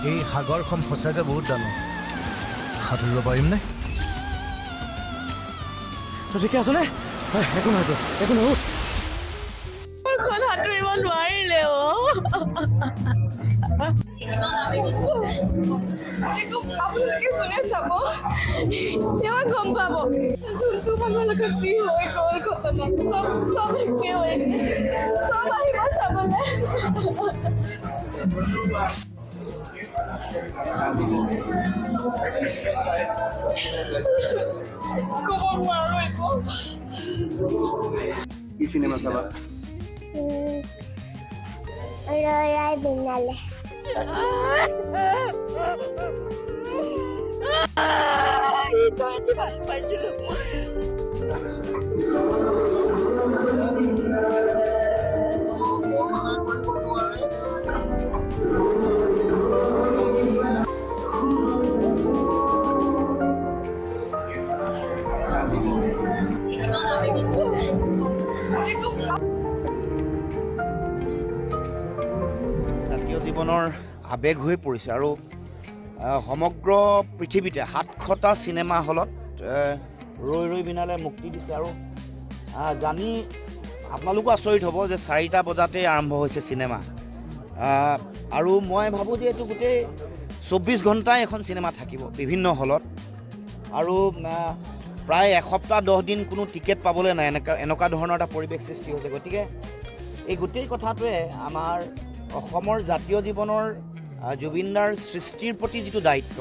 এই সাগৰখন সঁচাকৈ বহুত ডাঙৰ সাঁতুৰিব পাৰিমনে তই ঠিকে আছনে একো নহয় একো নহয় সাঁতুৰিব নোৱাৰিলে আপোনালোকে যোনে চাব তেওঁ গম পাব যোনটো মানুহৰ লগত যি হৈ গ'ল ঘটনা চব একে হৈ চব আহিব চাবলৈ ক'ব নোৱাৰো একো কি চিনেমা চাবা Rorai Binale. Ito hindi palpajulo mo. জীৱনৰ আবেগ হৈ পৰিছে আৰু সমগ্ৰ পৃথিৱীতে 700টা চিনেমা হলত ৰৈ ৰৈ বিনালে মুক্তি দিছে আৰু জানি আপোনালোকো আচৰিত হ'ব যে 4টা বজাতে আৰম্ভ হৈছে চিনেমা আৰু মই ভাবোঁ যে এইটো গোটেই 24 ঘণ্টাই এখন চিনেমা থাকিব বিভিন্ন হলত আৰু প্ৰায় এসপ্তাহ 10 দিন কোনো টিকেট পাবলৈ নাই এনেকুৱা ধৰণৰ এটা পৰিৱেশ সৃষ্টি হৈছে গতিকে এই গোটেই কথাটোৱে আমাৰ অসমৰ জাতীয় জীৱনৰ জুবিনদাৰ সৃষ্টিৰ প্ৰতি যিটো দায়িত্ব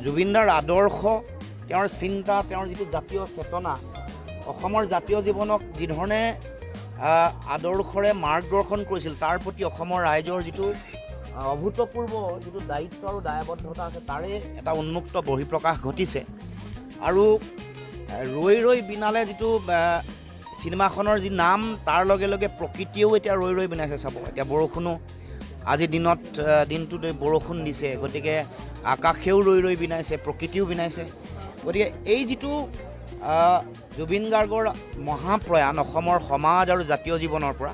জুবিনদাৰ আদৰ্শ তেওঁৰ চিন্তা তেওঁৰ যিটো জাতীয় চেতনা অসমৰ জাতীয় জীৱনক যিধৰণে আদৰ্শৰে মাৰ্গদৰ্শন কৰিছিল তাৰ প্ৰতি অসমৰ ৰাইজৰ যিটো অভূতপূৰ্ব যিটো দায়িত্ব আৰু দায়বদ্ধতা আছে তাৰে এটা উন্মুক্ত বহিঃপ্ৰকাশ ঘটিছে আৰু ৰৈ ৰৈ বিনালে যিটো চিনেমাখনৰ যি নাম তাৰ লগে লগে প্ৰকৃতিয়েও এতিয়া ৰৈ ৰৈ বিনাইছে চাব এতিয়া বৰষুণো আজি দিনটোতে বৰষুণ দিছে গতিকে আকাশেও ৰৈ ৰৈ বিনাইছে প্ৰকৃতিও বিনাইছে গতিকে এই যিটো জুবিন গাৰ্গৰ মহাপ্ৰয়াণ অসমৰ সমাজ আৰু জাতীয় জীৱনৰ পৰা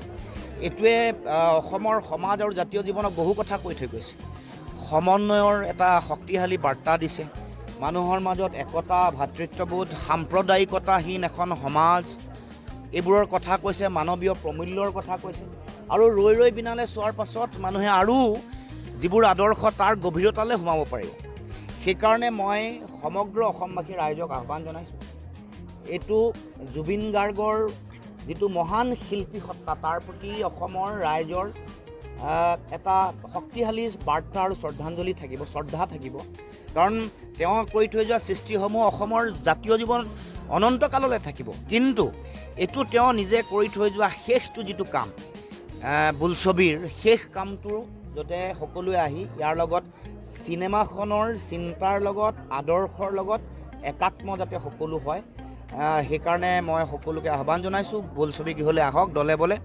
এইটোৱে অসমৰ সমাজ আৰু জাতীয় জীৱনক বহু কথা কৈ থৈ গৈছে সমন্বয়ৰ এটা শক্তিশালী বাৰ্তা দিছে মানুহৰ মাজত একতা ভাতৃত্ববোধ সাম্প্ৰদায়িকতাহীন এখন সমাজ এইবোৰৰ কথা কৈছে মানৱীয় প্ৰমূল্যৰ কথা কৈছে আৰু ৰৈ ৰৈ বিনালে চোৱাৰ পাছত মানুহে আৰু যিবোৰ আদৰ্শ তাৰ গভীৰতালৈ সোমাব পাৰিব সেইকাৰণে মই সমগ্ৰ অসমবাসী ৰাইজক আহ্বান জনাইছোঁ এইটো জুবিন গাৰ্গৰ যিটো মহান শিল্পী সত্তা তাৰ প্ৰতি অসমৰ ৰাইজৰ এটা শক্তিশালী বাৰ্তা আৰু শ্ৰদ্ধাঞ্জলি থাকিব শ্ৰদ্ধা থাকিব কাৰণ তেওঁ কৰি থৈ যোৱা সৃষ্টিসমূহ অসমৰ জাতীয় জীৱন অনন্তকাললৈ থাকিব কিন্তু এইটো তেওঁ নিজে কৰি থৈ যোৱা শেষটো যিটো কাম বোলছবিৰ শেষ কামটো যাতে সকলোৱে আহি ইয়াৰ লগত চিনেমাখনৰ চিন্তাৰ লগত আদৰ্শৰ লগত একাত্ম যাতে সকলো হয় সেইকাৰণে মই সকলোকে আহ্বান জনাইছোঁ বোলছবি গৃহলৈ আহক দলে বলে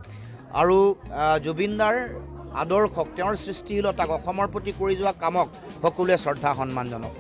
আৰু জুবিনদাৰ আদৰ্শক তেওঁৰ সৃষ্টিশীলতাক অসমৰ প্ৰতি কৰি যোৱা কামক সকলোৱে শ্ৰদ্ধা সন্মান জনাওক